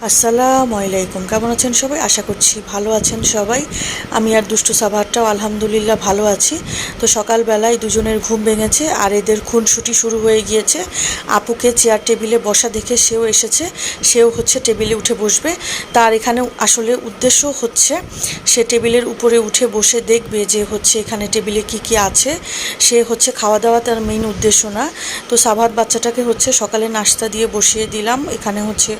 আসসালামু আলাইকুম, কেমন আছেন সবাই? আশা করছি ভালো আছেন সবাই। আমি আর দুষ্টু সাভারটাও আলহামদুলিল্লাহ ভালো আছি। তো সকালবেলায় দুজনের ঘুম ভেঙেছে আর এদের খুনসুটি শুরু হয়ে গিয়েছে। আপুকে চেয়ার টেবিলে বসা দেখে সেও এসেছে, সেও হচ্ছে টেবিলে উঠে বসবে। তার এখানে আসলে উদ্দেশ্য হচ্ছে সে টেবিলের উপরে উঠে বসে দেখবে যে হচ্ছে এখানে টেবিলে কি কি আছে। সে হচ্ছে খাওয়া দাওয়া তার মেইন উদ্দেশ্য না। তো সাভার বাচ্চাটাকে হচ্ছে সকালে নাস্তা দিয়ে বসিয়ে দিলাম। এখানে হচ্ছে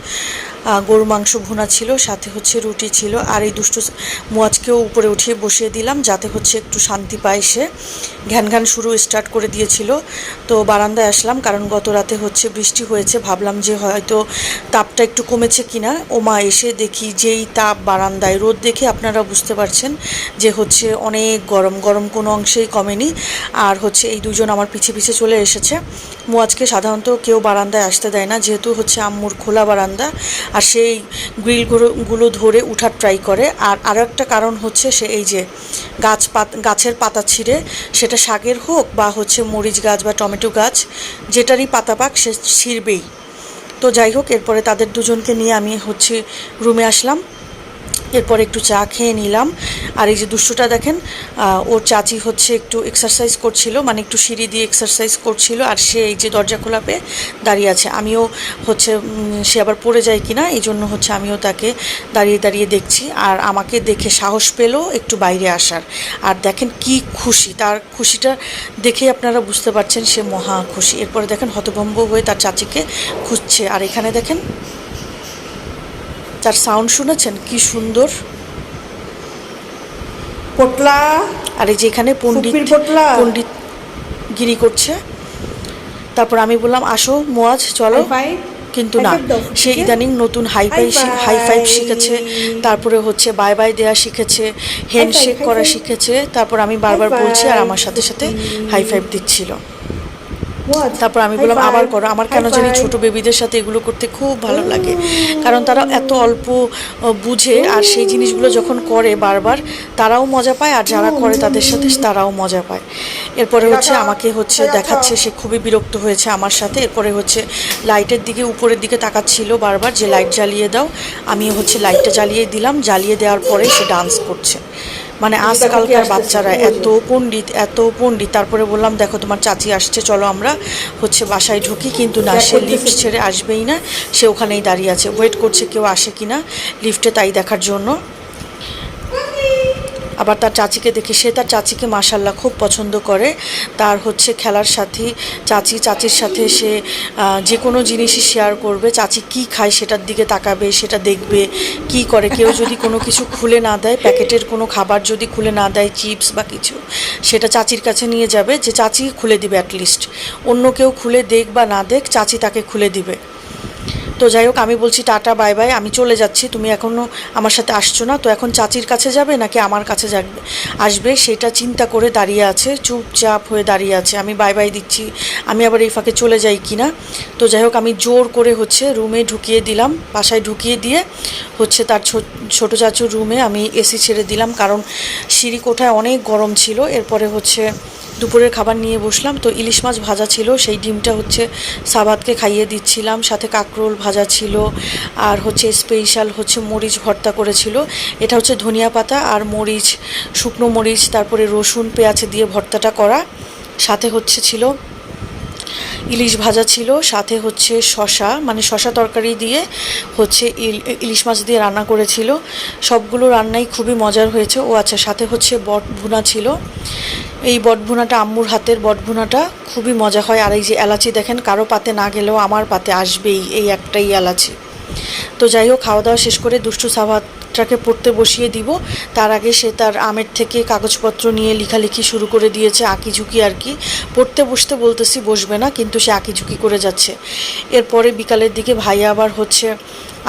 গরু মাংস ভুনা ছিল, সাথে হচ্ছে রুটি ছিল। আর এই দুষ্টু মোয়াজকেও উপরে উঠিয়ে বসিয়ে দিলাম যাতে হচ্ছে একটু শান্তি পায়। সে ঘ্যান ঘ্যান শুরু স্টার্ট করে দিয়েছিল। তো বারান্দায় আসলাম কারণ গত রাতে হচ্ছে বৃষ্টি হয়েছে, ভাবলাম যে হয়তো তাপটা একটু কমেছে কিনা। ওমা, এসে দেখি যেই তাপ বারান্দায়, রোদ দেখে আপনারা বুঝতে পারছেন যে হচ্ছে অনেক গরম, গরম কোনো অংশেই কমেনি। আর হচ্ছে এই দুজন আমার পিছে পিছে চলে এসেছে। মোয়াজকে সাধারণত কেউ বারান্দায় আসতে দেয় না, যেহেতু হচ্ছে আম্মুর খোলা বারান্দা, আর সেই গ্রিলগুলো ধরে উঠার ট্রাই করে। আর আরও একটা কারণ হচ্ছে সে এই যে গাছের পাতা ছিঁড়ে, সেটা শাকের হোক বা হচ্ছে মরিচ গাছ বা টমেটো গাছ, যেটারই পাতা পাক সে ছিঁড়বেই। তো যাই হোক, এরপরে তাদের দুজনকে নিয়ে আমি হচ্ছে রুমে আসলাম। এরপর একটু চা খেয়ে নিলাম। আর এই যে দুষ্টুটা দেখেন, ওর চাচি হচ্ছে একটু এক্সারসাইজ করছিল, মানে একটু সিঁড়ি দিয়ে এক্সারসাইজ করছিল। আর সে এই যে দরজা খোলা পেয়ে দাঁড়িয়ে আছে। আমিও হচ্ছে সে আবার পড়ে যায় কিনা এই জন্য হচ্ছে আমিও তাকে দাঁড়িয়ে দাঁড়িয়ে দেখছি। আর আমাকে দেখে সাহস পেল একটু বাইরে আসার। আর দেখেন কি খুশি, তার খুশিটা দেখেই আপনারা বুঝতে পারছেন সে মহা খুশি। এরপরে দেখেন হতভম্ব হয়ে তার চাচিকে খুঁজছে। আর এখানে দেখেন তার সাউন্ড শুনেছেন কি সুন্দর, পোটলা। আর এই যে এখানে পণ্ডিত গিরি করছে। তারপর আমি বললাম আসো মোয়াজ চলো, কিন্তু না, সে ইদানিং নতুন হাই ফাইভ শিখেছে। তারপরে হচ্ছে বাই বাই দেওয়া শিখেছে, হ্যান্ডশেক করা শিখেছে। তারপর আমি বারবার বলছি আর আমার সাথে সাথে হাই ফাইভ দিচ্ছিল। তারপর আমি বললাম আবার করো। আমার কেন জানি ছোট বেবিদের সাথে এগুলো করতে খুব ভালো লাগে, কারণ তারা এত অল্প বুঝে, আর সেই জিনিসগুলো যখন করে বারবার তারাও মজা পায়, আর যারা করে তাদের সাথে তারাও মজা পায়। এরপরে হচ্ছে আমাকে হচ্ছে দেখাচ্ছে, সে খুবই বিরক্ত হয়েছে আমার সাথে। এরপরে হচ্ছে লাইটের দিকে, উপরের দিকে তাকাচ্ছিল বারবার যে লাইট জ্বালিয়ে দাও। আমি হচ্ছে লাইটটা জ্বালিয়ে দিলাম, জ্বালিয়ে দেওয়ার পরে সে ডান্স করছে। মানে আজকালকার বাচ্চারা এত পণ্ডিত, এত পণ্ডিত। তারপরে বললাম দেখো তোমার চাচি আসছে, চলো আমরা হচ্ছে বাসায় ঢুকি, কিন্তু না, সে লিফট ছেড়ে আসবেই না। সে ওখানেই দাঁড়িয়ে আছে, ওয়েট করছে কেউ আসে কিনা লিফটে, তাই দেখার জন্য। আবার তার চাচিকে দেখে, সে তার চাচিকে মাশাল্লাহ খুব পছন্দ করে। তার হচ্ছে খেলার সাথী চাচির সাথে সে যে কোনো জিনিসই শেয়ার করবে। চাচি কি খায় সেটার দিকে তাকাবে, সেটা দেখবে কি করে। কেউ যদি কোনো কিছু খুলে না দেয়, প্যাকেটের কোনো খাবার যদি খুলে না দেয়, চিপস বা কিছু, সেটা চাচির কাছে নিয়ে যাবে, যে চাচি খুলে দিবে। অ্যাটলিস্ট অন্য কেউ খুলে দেখ বা না দেখ, চাচি তাকে খুলে দিবে। তো যাই হোক, আমি বলছি টাটা বাই বাই, আমি চলে যাচ্ছি, তুমি এখনও আমার সাথে আসছো না। তো এখন চাচির কাছে যাবে নাকি আমার কাছে আসবে, সেটা চিন্তা করে দাঁড়িয়ে আছে, চুপচাপ হয়ে দাঁড়িয়ে আছে। আমি বাই বাই দিচ্ছি, আমি আবার এই ফাঁকে চলে যাই কি না। তো যাই হোক, আমি জোর করে হচ্ছে রুমে ঢুকিয়ে দিলাম, বাসায় ঢুকিয়ে দিয়ে হচ্ছে তার ছোটো চাচুর রুমে আমি এসি ছেড়ে দিলাম, কারণ সিঁড়ি কোঠায় অনেক গরম ছিল। এরপরে হচ্ছে দুপুরের খাবার নিয়ে বসলাম। তো ইলিশ মাছ ভাজা ছিল, সেই ডিমটা হচ্ছে সাবাদকে খাইয়ে দিচ্ছিলাম, সাথে কাঁকরোল ভাজা ছিল। আর হচ্ছে স্পেশাল হচ্ছে মরিচ ভর্তা করেছিল। এটা হচ্ছে ধনিয়া পাতা আর মরিচ, শুকনো মরিচ, তারপরে রসুন পেঁয়াজ দিয়ে ভর্তাটা করা। সাথে হচ্ছে ছিল ইলিশ ভাজা ছিল, সাথে হচ্ছে শশা, মানে শশা তরকারি দিয়ে হচ্ছে ইলিশ মাছ দিয়ে রান্না করেছিল। সবগুলো রান্নাই খুবই মজার হয়েছে। ও আচ্ছা, সাথে হচ্ছে বট ভুনা ছিল। এই বট ভুনাটা, আম্মুর হাতের বট ভুনাটা খুবই মজা হয়। আর এই যে এলাচি দেখেন, কারো পাতে না গেলেও আমার পাতে আসবেই এই একটাই এলাচি। তো যাই হোক, খাওয়া দাওয়া শেষ করে দুষ্টু সাভাতটাকে পড়তে বসিয়ে দিব। তার আগে সে তার আমের থেকে কাগজপত্র নিয়ে লেখালেখি শুরু করে দিয়েছে, আঁকিঝুঁকি আর কি। পড়তে বসতে বলতেছি বসবে না, কিন্তু সে আঁকিঝুঁকি করে যাচ্ছে। এরপরে বিকালের দিকে ভাইয়া আবার হচ্ছে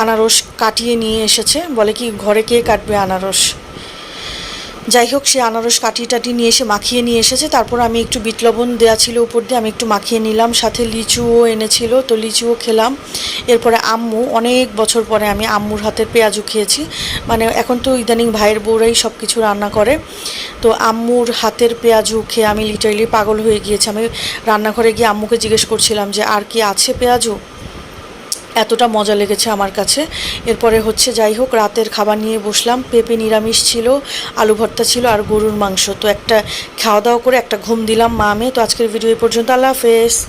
আনারস কাটিয়ে নিয়ে এসেছে, বলে কি ঘরে কে কাটবে আনারস। যাই হোক, সে আনারস কাটি নিয়ে এসে মাখিয়ে নিয়ে এসেছে। তারপর আমি একটু বিট লবণ দেওয়া ছিল উপর দিয়ে, আমি একটু মাখিয়ে নিলাম। সাথে লিচুও এনেছিল, তো লিচুও খেলাম। এরপরে আম্মু, অনেক বছর পরে আমি আম্মুর হাতের পেঁয়াজু খেয়েছি। মানে এখন তো ইদানিং ভাইয়ের বউরাই সব কিছু রান্না করে। তো আম্মুর হাতের পেঁয়াজু খেয়ে আমি লিটারেলি পাগল হয়ে গিয়েছি। আমি রান্নাঘরে গিয়ে আম্মুকে জিজ্ঞেস করছিলাম যে আর কি আছে পেঁয়াজু। এতটা মজা লেগেছে আমার কাছে। এরপরে হচ্ছে যাই হোক রাতের খাবার নিয়ে বসলাম। পেঁপে নিরামিষ ছিল, আলু ভর্তা ছিল আর গরুর মাংস। তো একটা খাওয়া দাওয়া করে একটা ঘুম দিলাম মা মেয়ে। তো আজকের ভিডিও এই পর্যন্ত। আল্লাহ হাফেজ।